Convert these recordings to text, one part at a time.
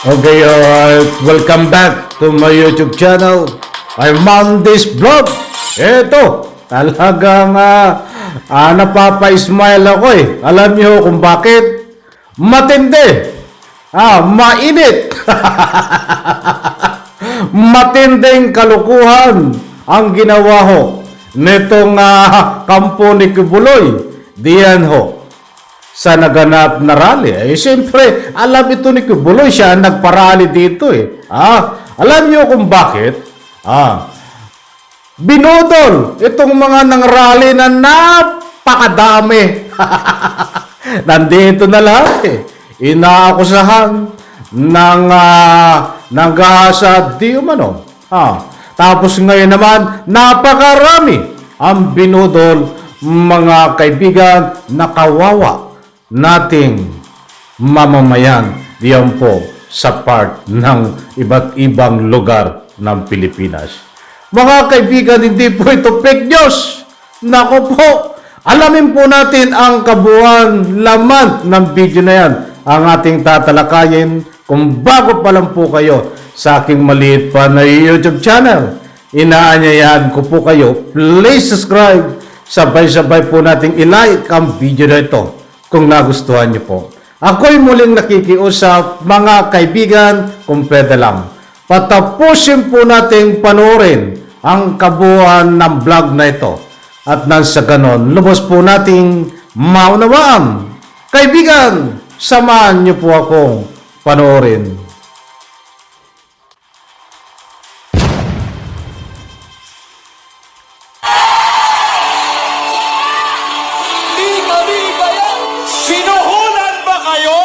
Okay, welcome back to my YouTube channel. I'm Mondays Vlog. Eto, talagang napapa-smile ako eh. Alam niyo kung bakit? Matindi. Mainit. Matinding kalukuhan ang ginawa ho nitong kampo ni Kibuloy. Diyan ho sa naganap na rally. Siyempre, alam ito ni Kibuloy, siya nagparally dito eh. Alam niyo kung bakit? Binudol itong mga nang-rally na napakadami. Nandito na lahat eh. Inaakusahan ng naghahasad di umano. Tapos ngayon naman, napakarami ang binudol mga kaibigan na kawawa nating mamamayan diyan po sa part ng iba't ibang lugar ng Pilipinas. Mga kaibigan, hindi po ito fake news. Nako po, alamin po natin ang kabuuan laman ng video na yan. Ang ating tatalakayin kung bago pa lang po kayo sa aking maliit pa na YouTube channel. Inaanyayahan ko po kayo, please subscribe. Sabay-sabay po nating ilike ang video na ito kung nagustuhan niyo po. Ako'y muling nakikiusap mga kaibigan kung pwede lang. Patapusin po nating panoorin ang kabuuan ng vlog na ito. At nang sa ganon, lubos po nating maunawaan. Kaibigan, samahan niyo po akong panoorin. Sinuhulan ba kayo?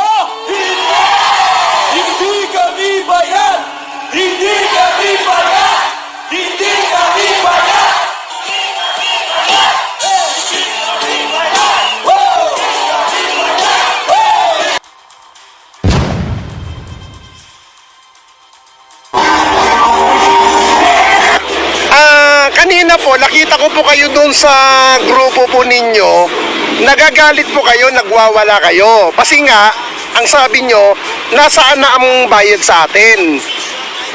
Hindi! Hindi kami bayan! Hindi kami bayan! Hindi kami bayan! Kanina po, nakita ko po kayo doon sa grupo po ninyo. Nagagalit po kayo, nagwawala kayo. Kasi nga, ang sabi nyo, nasaan na ang bayad sa atin?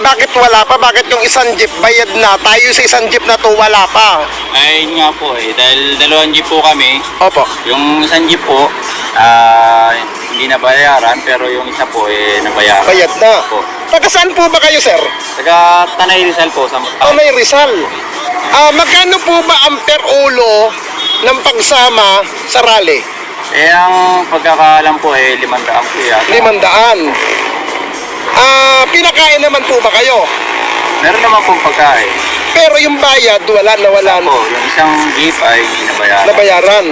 Bakit wala pa? Bakit yung isang jeep bayad na? Tayo sa isang jeep na to wala pa. Ay nga po dahil dalawang jeep po kami. Opo. Yung isang jeep po, hindi nabayaran, pero yung isa po nabayaran. Bayad na. Po. Taga saan po ba kayo, sir? Taga Tanay Rizal po. Tanay Rizal. Magkano po ba ang per ulo ng pagsama sa rally? Ang pagkakaalam po 500 po yata. 500. Pinakain naman po ba kayo? Meron naman pong pagkain. Pero yung bayad, wala na. Yung isang jeep ay hindi nabayaran. Nabayaran.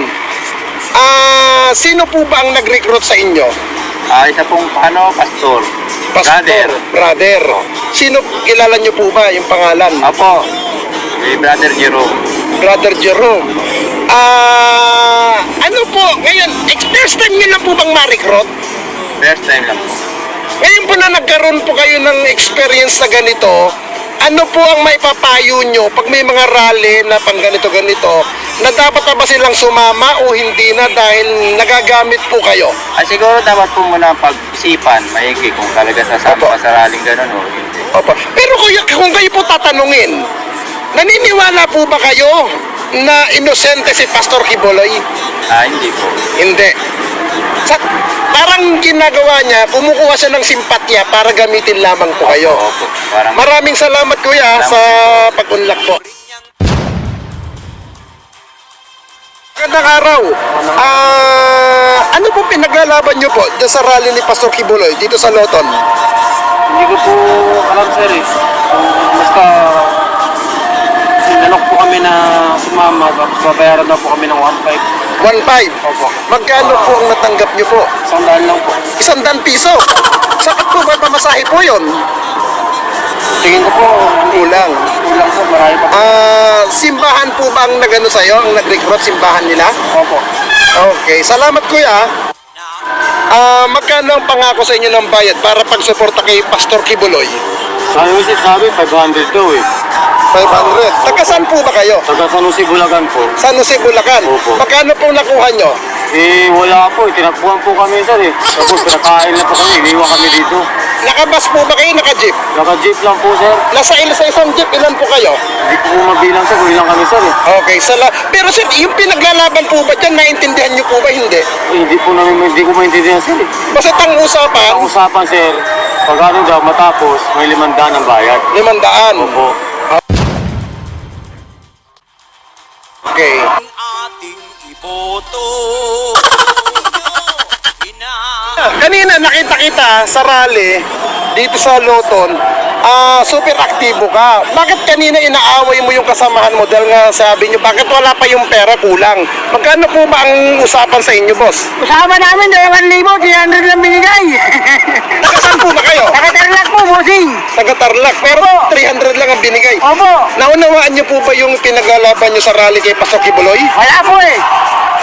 Sino po ba ang nag-recruit sa inyo? Isa pong pastor. Brother. Sino, kilala nyo po ba yung pangalan? Apo, Brother Jerome. Brother Jerome. Ano po, ngayon, first time nyo lang po bang ma-recruit? First time lang po. Ngayon po na nagkaroon po kayo ng experience na ganito, ano po ang maipapayo nyo pag may mga rally na pang ganito-ganito, na dapat na ba silang sumama o hindi na dahil nagagamit po kayo? Siguro dapat po muna pag-isipan, maigi kung talaga sasama ka sa rallying gano'n o hindi. Opo. Pero kung kayo po tatanungin, naniniwala po ba kayo na inosente si Pastor Kibuloy? Hindi po. Hindi. Parang ginagawa niya, kumukuha siya ng simpatya para gamitin lamang po kayo. Opo. Parang Maraming salamat kuya sa pag-unlak po. Magandang araw. Ano po pinaglalaban niyo po dyan sa rally ni Pastor Kibuloy dito sa Loton? Hindi ko po alam, sir eh. Basta sinanok po kami na sumama, tapos babayaran daw po kami ng 1.5. 1.5. Opo. Magkano po ang natanggap niyo po? 100 lang po. 100 piso. Sapat po ba pamasahe po yun? Tingin ko po, Kulang. kulang po, marami pa po. Simbahan po ba ang nagano sa'yo? Ang nag-recruit simbahan nila? Opo. Okay. Salamat kuya. Magkano ang pangako sa inyo ng bayad para pagsuporta kay Pastor Kibuloy? Sabi 500 daw eh. 500. Taga saan po ba kayo? Taga San Jose, Bulacan po. San Jose, Bulacan. Opo. Magkano po nakuha nyo? Eh, wala po. Tinakbuhan po kami, sir eh. Tapos pinakain na po kami. Iniwan kami dito. Nakabas po ba kayo, naka-jeep? Naka-jeep lang po, sir. Sa isang jeep, ilan po kayo? Hindi po mabilang, sir. Ilang kami, sir eh. Okay, pero sir, yung pinaglalaban po ba dyan, naintindihan niyo po ba? Hindi. Hindi ko maintindihan, sir eh. Basta ang usapan, Ang usapan, sir, pag ano daw matapos, may 500 ang bayad. 500. Opo. Okay. ating iboto. Kanina nakita kita sa rally dito sa Loton, super aktibo ka. Bakit kanina inaaway mo yung kasamahan mo dahil nga sabi nyo, bakit wala pa yung pera, kulang? Magkano po ba ang usapan sa inyo, boss? Usama namin, 2,000, 300 lang binigay. Saan po ba kayo? Nakatarlak po, bossing. Taga-Tarlac, pero 300 lang ang binigay. Opo. Naunawaan nyo po ba yung pinaglalaban nyo sa rally kay Pastor Kibuloy? Wala po eh.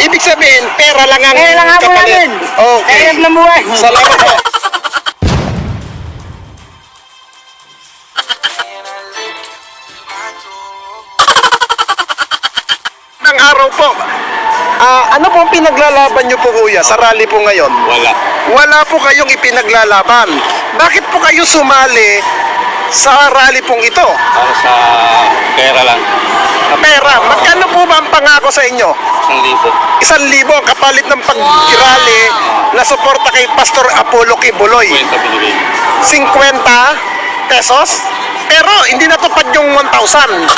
Ibig sabihin, pera lang ang Kaya lang nga po kapalit. namin. Okay. Kaya ng buhay. Salamat po. Ang araw po, ano po ang pinaglalaban nyo po kuya sa rally po ngayon? Wala. Wala po kayong ipinaglalaban. Bakit po kayo sumali sa rally pong ito? Para sa pera lang. Pera, magkano po ba ang pangako sa inyo? 1,000. 1,000 ang kapalit ng pag-rally na suporta kay Pastor Apollo Kibuloy. Kwenta binibig. 50 pesos? Pero hindi natupad yung 1,000.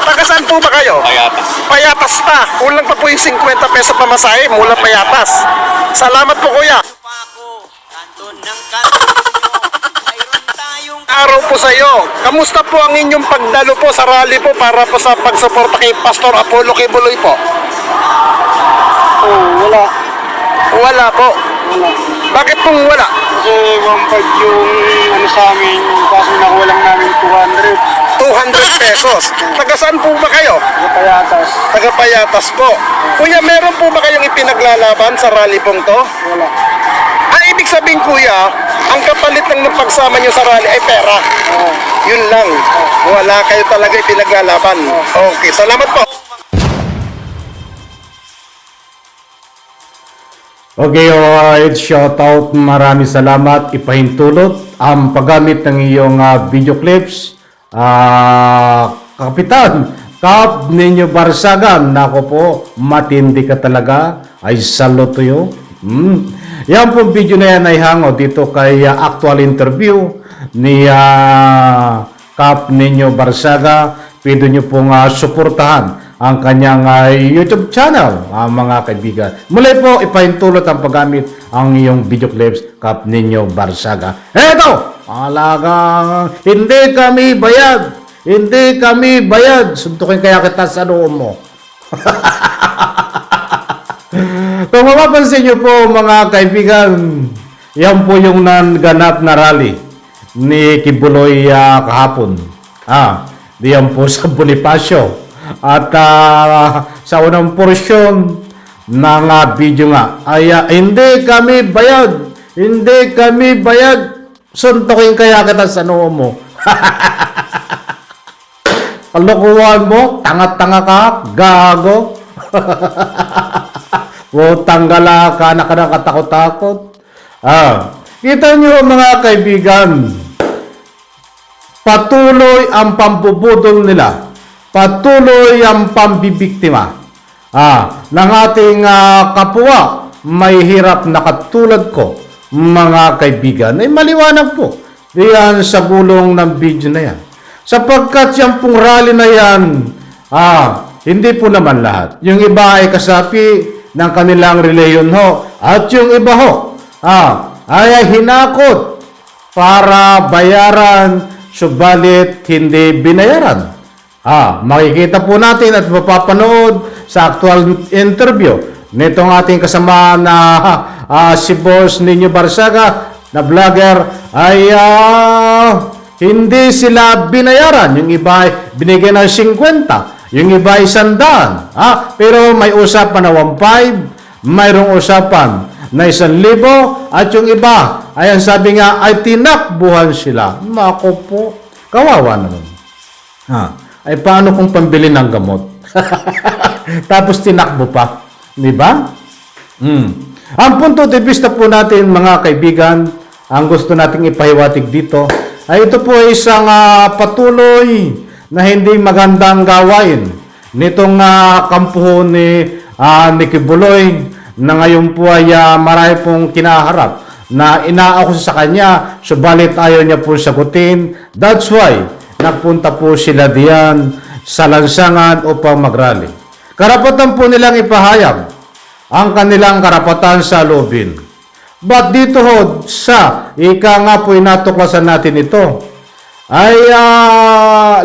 Taga saan po ba kayo? Payatas. Payatas pa. Kulang pa po yung 50 peso pamasahe mula Payatas. Salamat po kuya. Pako, kanto ng kanto ninyo, mayroon tayong Araw po sa iyo. Kamusta po ang inyong pagdalo po sa rally po para po sa pagsuporta kay Pastor Apollo Kibuloy po? Oh, wala. Wala po. Wala. Bakit pong wala? Kasi 1,500 yung ano sa amin, kaso nakuha lang namin 200. 200 pesos. Taga saan po ba kayo? Napayatas. Taga Payatas po. Kuya, meron po ba kayong ipinaglalaban sa rally pong to? Wala. Ibig sabihin kuya, ang kapalit lang ng pagsama nyo sa rally ay pera. Yun lang. Wala kayo talaga ipinaglalaban. Okay, salamat po. Okay, alright, shout out, maraming salamat. Ipahintulot ang paggamit ng iyong video clips. Kapitan, Kap Ninyo Barsagan, nako po, matindi ka talaga. I salute to you. Yan pong video na yan ay hango dito kay actual interview ni Kap Ninyo Barsaga. Pwede nyo pong suportahan ang kanyang YouTube channel, mga kaibigan. Muli po, ipahintulot ang paggamit ang iyong video clips, Kap Ninyo Barsaga. Eto! Alagang hindi kami bayad. Hindi kami bayad. Suntukin kaya kita sa loob mo. Kung mapapansin nyo po mga kaibigan, yan po yung nanganap na rally ni Kibuloy kahapon. Diyan po sa Bonifacio. At sa unang porsyon ng video nga ay hindi kami bayad. Hindi kami bayad. Suntukin kaya kita sa noo mo. Kalokohan mo, tanga-tanga ka, gago. Tanggala ka na nakakatakot-takot. Kita nyo mga kaibigan, patuloy ang pambubudol nila. Patuloy ang pambibiktima ng ating kapwa may hirap na katulad ko. Mga kaibigan, ay maliwanag po diyan sa gulong ng video na yan. Sapagkat yung pong rally na yan, hindi po naman lahat. Yung iba ay kasapi ng kanilang reliyon ho. At yung iba ho, ay hinakot para bayaran, subalit hindi binayaran. Makikita po natin at mapapanood sa actual interview nitong ating kasama na si Boss Ninyo Barsaga na vlogger ay hindi sila binayaran. Yung iba ay binigyan ng 50, yung iba ay 100. Pero may usapan na 1,500, mayroong usapan na 1,000, at yung iba ay ang sabi nga ay tinakbuhan sila. Mako po, kawawa naman. Ay paano kung pambili ng gamot? Tapos tinakbo pa, di ba? Ang punto de vista po natin, mga kaibigan, ang gusto nating ipahiwatig dito, ay ito po ay isang patuloy na hindi magandang gawain nitong kampuho ni Nicky Buloy, na ngayon po ay marami pong kinaharap na inaakusa sa kanya, subalit ayaw niya po sagutin. That's why nagpunta po sila diyan sa lansangan upang magrally. Karapatan po nilang ipahayag ang kanilang karapatan sa loobin. But dito ho, ika nga po inatuklasan natin ito, ay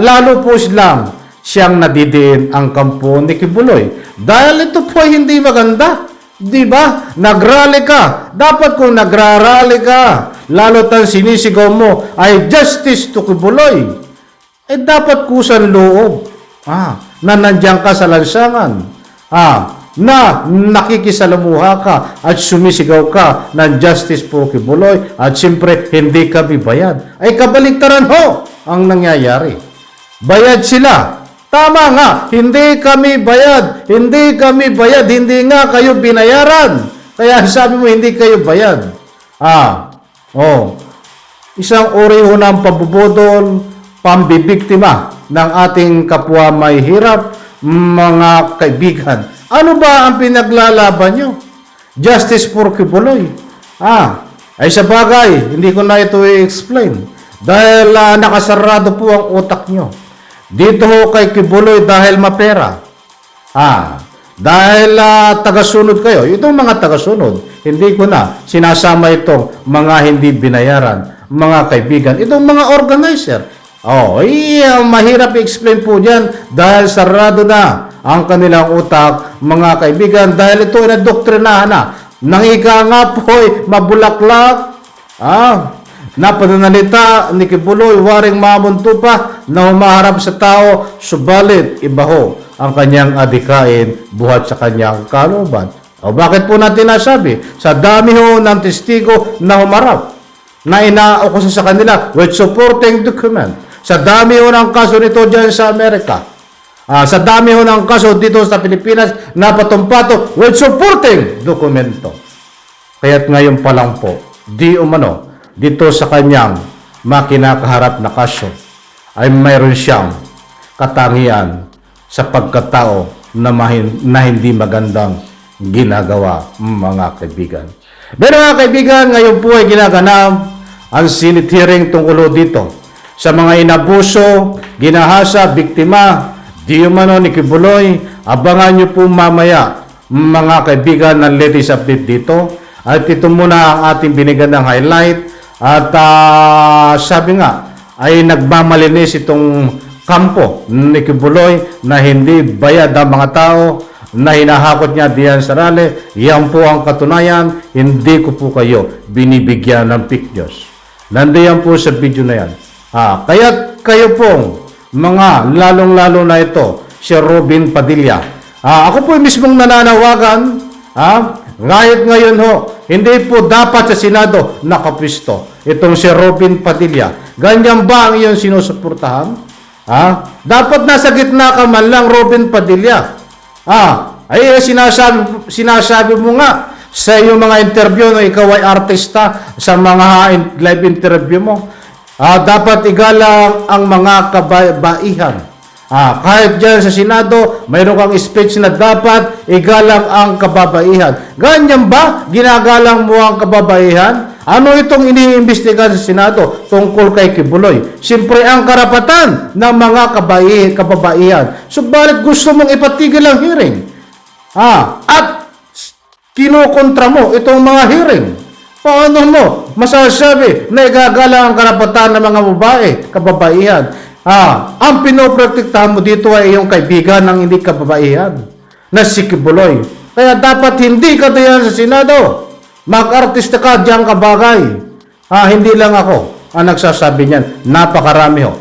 lalo po siyang nadidiin ang kampo ni Kibuloy. Dahil ito po ay hindi maganda. Di ba? Nagrally ka. Dapat kung nagrarally ka, lalo tan sinisigaw mo ay justice to Kibuloy, eh dapat kusan loob. Na nandiyan ka sa lansangan. Na nakikisalamuha ka at sumisigaw ka ng justice for Kibuloy at siyempre hindi ka bibayad. Ay kabaliktaran ho ang nangyayari. Bayad sila. Tama nga, hindi kami bayad, hindi nga kayo binayaran. Kaya sabi mo hindi kayo bayad. Isang uri ho ng pambubudol, pambibiktima ng ating kapwa may hirap, mga kaibigan. Ano ba ang pinaglalaban nyo? Justice for Kibuloy. Ay sa bagay, hindi ko na ito i-explain. Dahil nakasarado po ang utak nyo. Dito ho kay Kibuloy dahil mapera. Dahil tagasunod kayo. Itong mga tagasunod, hindi ko na sinasama itong mga hindi binayaran, mga kaibigan. Itong mga organizer. Mahirap i-explain po dyan dahil sarado na ang kanilang utak, mga kaibigan. Dahil ito ay nadoktrinahan na. Nang ika nga po ay mabulaklak. Napananalita ni Kibuloy, waring mamunto pa na humaharap sa tao, subalit ibaho ang kanyang adikain buhat sa kanyang kalooban. Bakit po natin nasabi? Sa dami ho ng testigo na humarap, na inaukusa sa kanila with supporting document. Sa dami ho ng kaso nito dyan sa Amerika. Sa dami ho ng kaso dito sa Pilipinas na patumpato with supporting dokumento. Kaya't ngayon pa lang po, dito sa kanyang makinakaharap na kaso ay mayroon siyang katangian sa pagkatao na hindi magandang ginagawa, mga kaibigan. Pero mga kaibigan, ngayon po ay ginaganap ang Senate hearing tungkol dito sa mga inabuso, ginahasa, biktima, di umano ni Kibuloy. Abangan nyo po mamaya, mga kaibigan, ng latest update dito. At ito muna ang ating binigyan ng highlight. At sabi nga, ay nagmamalinis itong kampo ni Kibuloy na hindi bayad ang mga tao na hinahakot niya diyan sa rally. Yan po ang katunayan. Hindi ko po kayo binibigyan ng fake news. Nandiyan po sa video na yan. Kaya kayo pong mga lalong-lalo na ito, si Robin Padilla. Ako po mismong nananawagan, kahit ngayon ho, hindi po dapat sa Senado nakapwisto itong si Robin Padilla. Ganyan ba ang iyong sinusuportahan? Dapat nasa gitna ka man lang, Robin Padilla. Sinasabi mo nga sa iyong mga interview na ikaw ay artista sa mga live interview mo. Dapat igalang ang mga kababaihan. Kahit dyan sa Senado, mayroon kang speech na dapat igalang ang kababaihan. Ganyan ba? Ginagalang mo ang kababaihan? Ano itong iniimbestigahan sa Senado tungkol kay Kibuloy? Siyempre ang karapatan ng mga kababaihan. Subalit gusto mong ipatigil ang hearing. At kinukontra mo itong mga hearing. Paano mo masasabi na igagalang ang karapatan ng mga babae, kababaihan? Ang pinoprotektahan mo dito ay iyong kaibigan ng hindi kababaihan na si Kibuloy. Kaya dapat hindi ka diyan sa Senado. Mag-artista ka diyan kabagay. Hindi lang ako ang nagsasabi niyan. Napakarami ho.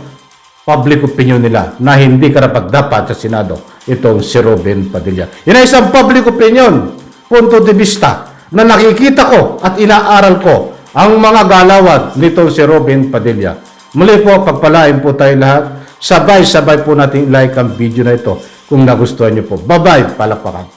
Public opinion nila na hindi karapat dapat sa Senado itong si Robin Padilla. Yan ay isang public opinion, punto de vista na nakikita ko at inaaral ko ang mga galawan nitong si Robin Padilla. Muli po, pagpalain po tayo lahat. Sabay-sabay po natin like ang video na ito kung nagustuhan niyo po. Bye-bye, palakpakan.